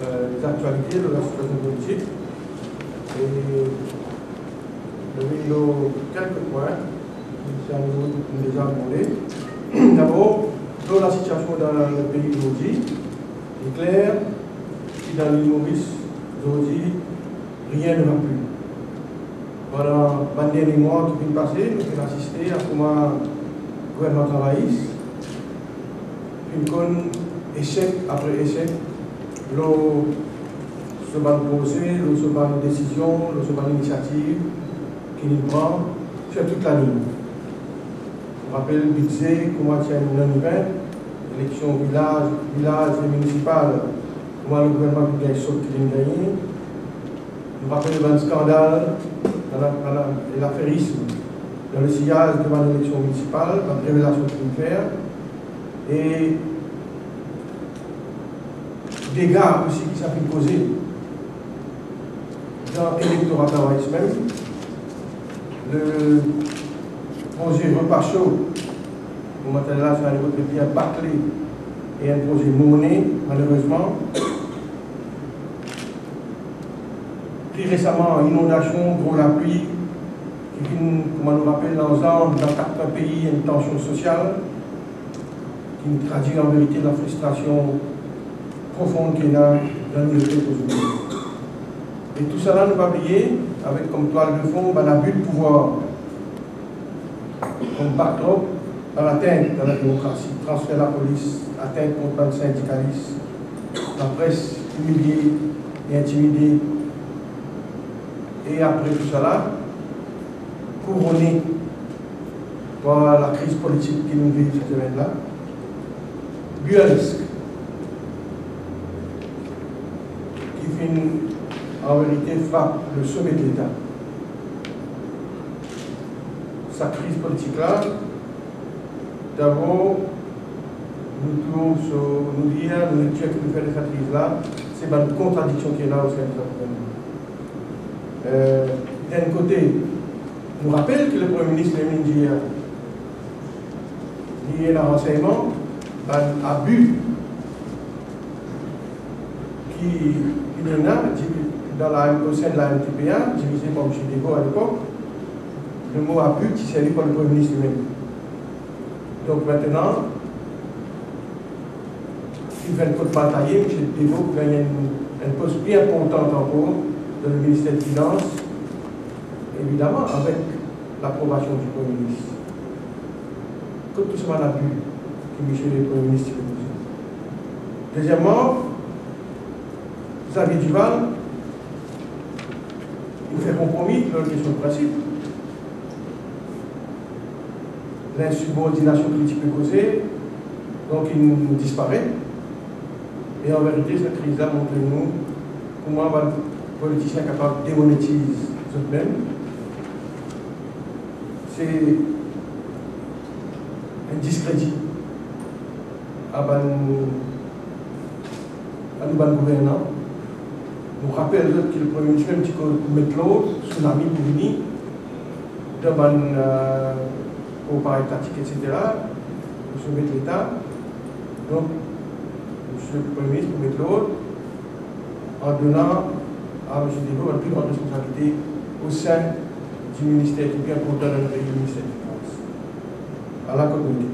les actualités de la situation politique. Et je vais dire quelques points qui sont déjà demandés. D'abord, dans la situation dans le pays aujourd'hui, il est clair que dans l'île Maurice, aujourd'hui, rien ne va plus. Pendant les derniers mois qui viennent passer, nous avons assisté à comment le gouvernement travaille, une échec après échec, ce ban projet, ce ban décision, ce ban initiative qui nous prend sur toute la ligne. On rappelle le budget, comment tient le 20, élection village et municipale, comment le gouvernement a gagné ce qu'il a gagné. On rappelle le scandale dans l'affairisme, dans le sillage devant l'élection municipale, dans la révélation qu'il fait, et dégâts aussi qui s'ont causés dans l'électorat travailliste même. Le projet repas chaud, au matériel sur un niveau de bien bâclé, et un projet monnaie, malheureusement. Plus récemment, inondation, gros la pluie, qui vient, comme on nous rappelle, dans 4 pays, une tension sociale, qui nous traduit en vérité la frustration profonde qu'il y a dans nos pays aujourd'hui. Et tout cela, nous va oublier, avec comme toile de fond, l'abus de pouvoir, comme backdrop, dans l'atteinte de la démocratie, transfert de la police, atteinte contre le syndicalisme, la presse humiliée et intimidée. Et après tout cela, couronné par la crise politique qui nous vit cette semaine-là, burlesque, qui finit en vérité frappe le sommet de l'État. Sa crise politique-là, d'abord, nous dire, nous dire que nous faisons de cette crise-là, c'est une contradiction qui est là au sein de notre gouvernement. D'un côté, nous rappelle que le Premier ministre Lemine lié à renseignement, un abus qui est là au sein de la MTPA, dirigé par M. Dego à l'époque, le mot abus qui s'est servi par le Premier ministre lui-même. Donc maintenant, il fait le code bataillé, M. Dego gagne un poste bien important encore dans le ministère des Finances, évidemment avec l'approbation du Premier ministre. Comme tout ça, l'abus que M. le Premier ministre a. Deuxièmement, Xavier Duval, il fait compromis sur la question de principe. L'insubordination politique est causée, donc il disparaît. Et en vérité, cette crise-là montre-nous comment un politicien capable de démonétiser eux-mêmes. C'est un discrédit à nous gouvernants. Nous rappelle que le Premier ministre, même si on met l'autre, tsunami pour venir, demande au parti étatique, etc., pour sauver l'État. Donc, M. le Premier ministre, pour mettre l'autre, en donnant à M. Dego une plus grande responsabilité au sein du ministère qui est bien important dans le ministère des Finances, à la communauté.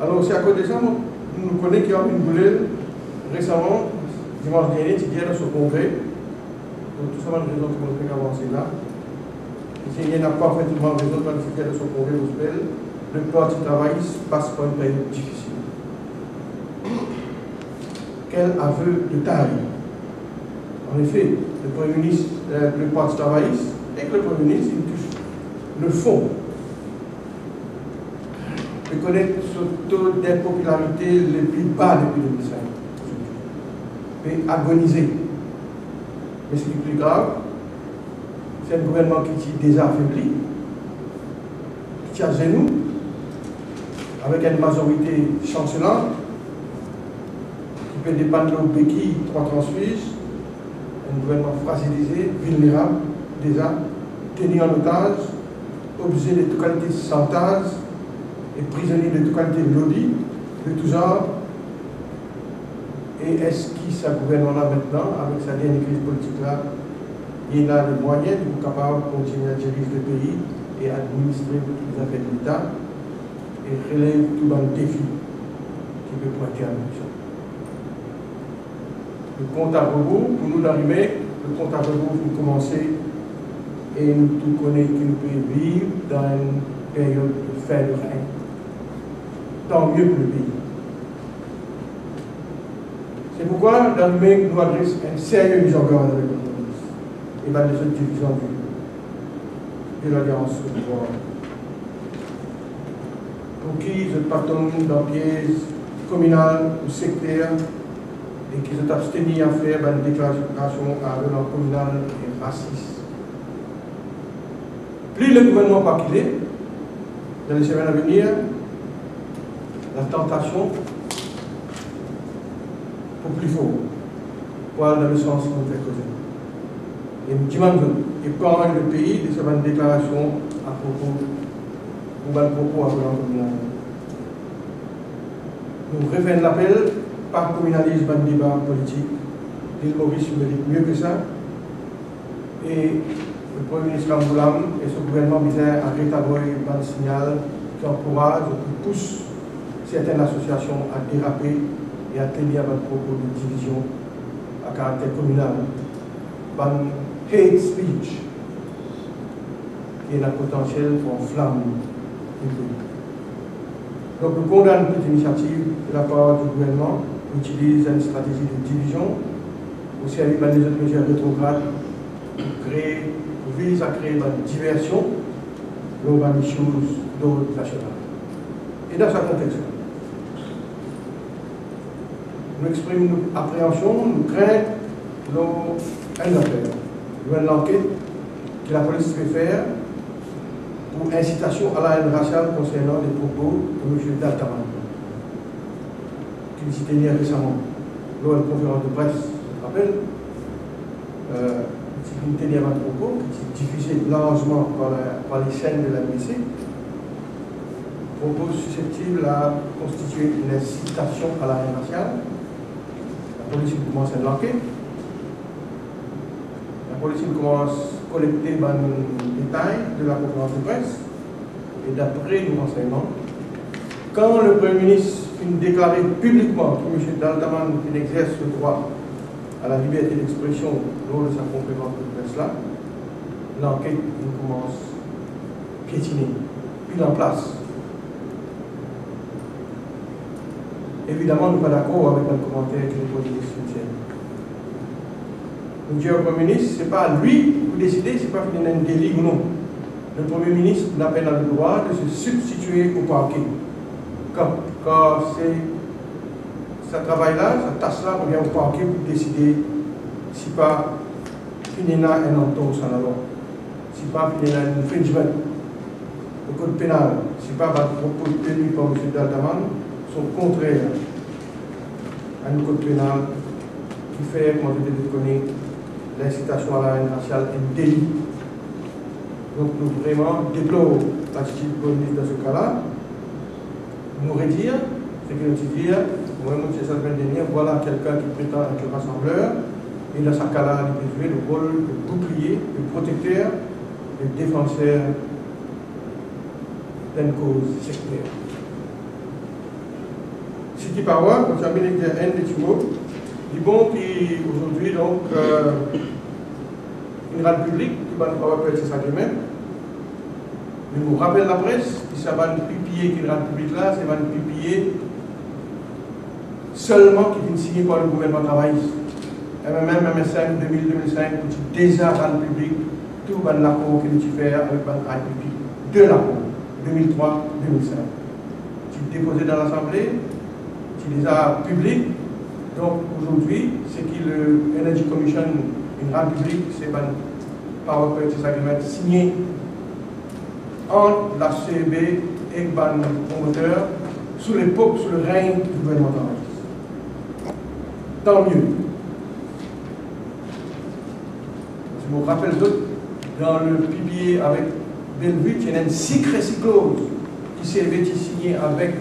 Alors, c'est à cause de ça, nous connaissons qu'il y a une boulette récemment, dimanche dernier, qui vient dans ce congrès. Donc, tout ça, une raison pour nous faire avancer là. Et s'il n'y a pas effectivement raison pour nous faire de ce congrès, le parti travail passe par une période difficile. Quel aveu de taille! En effet, le Premier ministre, le parti travailliste, et que le Premier ministre, il touche le fond. Il connaît ce taux d'impopularité le plus bas depuis 2005. Et agonisé. Mais ce qui est plus grave, c'est un gouvernement qui est déjà affaibli, qui est à genoux, avec une majorité chancelante, qui peut dépendre de béquilles, 3 transfuges, un gouvernement fragilisé, vulnérable, déjà, tenu en otage, objet de toute qualité de chantage et prisonnier de toute qualité de lobby, de tout genre, Et est-ce que ce gouvernement-là maintenant, avec sa dernière crise politique-là, il a les moyens de capable de continuer à diriger le pays et administrer toutes les affaires de l'État et relève tout dans le défi qui peut pointer à nous. Le compte à rebours, pour nous d'arriver, le compte à rebours pour commencer et nous tout connaissons qu'il nous peut vivre dans une période de fin de règne. Tant mieux pour le pays. C'est pourquoi dans le même nous adresse un sérieux mise en garde avec le ministre et dans les autres divisions de l'Alliance au pouvoir. Pour qui se partons dans pièces communales ou sectaires et qui se abstenus à faire une déclaration à l'ordre communal et raciste. Plus le gouvernement pas qu'il est, dans les semaines à venir, la tentation pour plus fort, pour aller dans le sens qu'on fait causer. Et nous demandons, et quand le pays de faire une déclaration à propos, ou un propos à l'ordre communal. Nous refaisons l'appel par communalisme un débat politique. L'île Maurice mérite mieux que ça. Et le Premier ministre Amboulam et son gouvernement visent à rétablir un signal qui encourage ou qui pousse certaines associations à déraper et à tenir un propos de division à caractère communal. Un hate speech qui est un potentiel pour enflammer le pays. Donc nous condamnons toute initiative de la part du gouvernement qui utilise une stratégie de division au service des autres mesures rétrogrades pour vise à créer une diversion lors d'une chose d'ordre national. Et dans ce contexte, nous exprimons nos appréhensions, nos craintes, nos affaires. Nous avons l'enquête que la police peut faire pour incitation à la haine raciale concernant les propos de M. Daltaman, qui s'est tenu récemment lors d'une conférence de presse, je me rappelle, qui tenait un propos qui s'est diffusé largement par les chaînes de la BC, propos susceptibles à constituer une incitation à la haine raciale. La police commence à l'enquête. La police commence à collecter les détails de la conférence de presse. Et d'après nos renseignements, quand le Premier ministre finit de déclarer publiquement que M. Daltaman exerce le droit à la liberté d'expression lors de sa conférence de presse-là, l'enquête commence à piétiner, puis en place. Évidemment, nous ne sommes pas d'accord avec le commentaire que le Premier ministre soutient. Nous disons au Premier ministre, ce n'est pas lui qui décide, ce n'est pas qu'il y a un délit ou non. Le Premier ministre n'a pas le droit de se substituer au parquet. Quand ce travail-là, cette tâche-là revient au parquet pour décider si pas il y a un entorse à la loi, si pas il y a un infringement au code pénal, si pas les propos tenus par M. Daltaman sont contraires à un code pénal qui fait, comme je connais, l'incitation à la haine raciale un délit. Donc nous vraiment déplorons l'attitude du Premier ministre dans ce cas-là. Nous redire, c'est que nous dire, moi, M. Salvin Denier, voilà quelqu'un qui prétend être rassembleur, et dans ce cas-là, il peut jouer le rôle de bouclier, de protecteur, de défenseur d'une cause sectaire. City Power, comme j'avais dit, un des tuyaux, il bon qui aujourd'hui, donc, une rade publique, qui va nous faire ses sacrements. Je vous rappelle la presse, qui s'est pipier qui est une rade publique là, c'est un pipier seulement qui est signé par le gouvernement travailliste. Même MSM 2000-2005, déjà rade publique, tout l'accord que nous fait avec le rade publique, de l'accord, 2003-2005. C'est déposé dans l'Assemblée, c'est déjà public. Donc aujourd'hui, c'est que le Energy Commission, une rade publique, c'est un Power Purchase Agreement signé entre la CEB et le promoteur sous l'époque, sous le règne du gouvernement travailliste. Tant mieux. Je me rappelle d'autres, dans le PBA avec Bellevue, il y a une secrecy clause qui s'est signée avec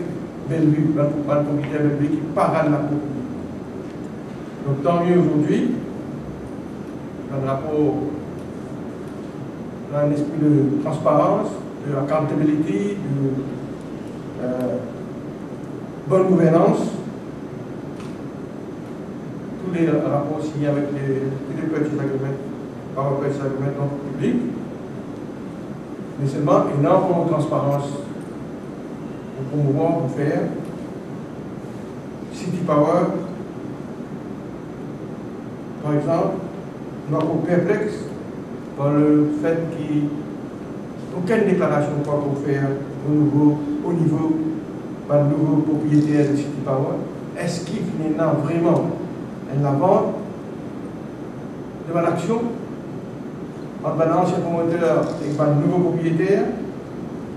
Bellevue, le propriétaire Bellevue qui parle la cour. Donc tant mieux aujourd'hui, un rapport dans un esprit de transparence, de accountability, de bonne gouvernance. Tous les rapports signés avec tous les purchase agreements, power purchase agreements non publics, mais seulement une ample transparence pour promouvoir, pour faire City Power. Par exemple, nous sommes perplexes par le fait qu'il n'y a aucune déclaration pour faire au niveau par le nouveau propriétaire de City Power. Est-ce qu'il finit vraiment la vente de mon action entre un ancien promoteur et un nouveau propriétaire?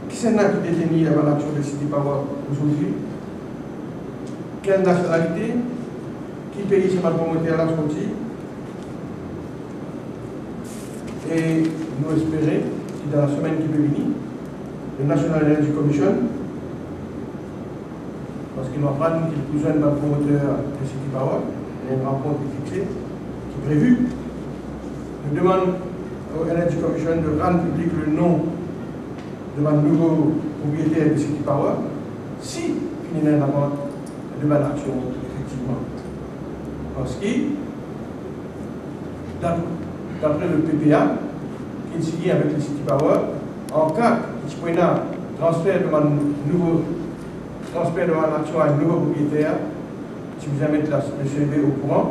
Qui c'est qui détenir la action de City Power aujourd'hui? Quelle nationalité? Qui pays c'est ma promoteur là sorti? Et nous espérons que dans la semaine qui peut venir, le National Energy Commission, parce qu'il nous apprend qu'il est besoin d'un promoteur de City Power, il y a une rencontre fixée, qui est prévue. Nous demandons au Energy Commission de rendre public le nom de ma nouveau propriétaire de City Power, si il y a une vente de ma action, effectivement. Parce que, d'après le PPA, qui est signé avec le City Power, en cas de transfert de ma action à un nouveau propriétaire, si vous avez le CEB au courant,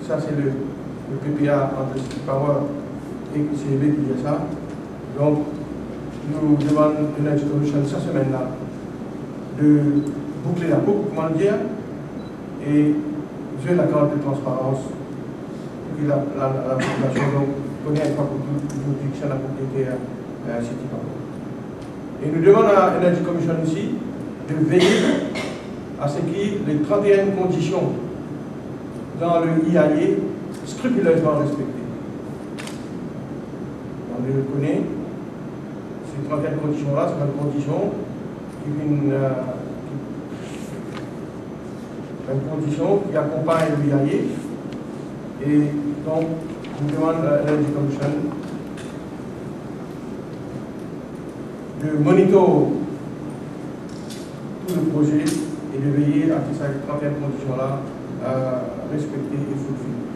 ça c'est le PPA entre City Power et le CEB qui dit ça. Donc, nous demandons une instruction cette semaine-là de boucler la boucle, comment dire, et jouer la carte de transparence pour que la population connaisse une fois pour toutes l'objection de la propriétaire City Power. Et nous demandons à l'Energy Commission ici de veiller à ce que les 31 conditions dans le IAE scrupuleusement respectées. On le connaît, ces 31 conditions-là, c'est une condition qui accompagne le IAE. Et donc, nous demandons à l'Energy Commission de monitorer tout le projet et de veiller à ce que ces 31 conditions-là respectées et fulfillées.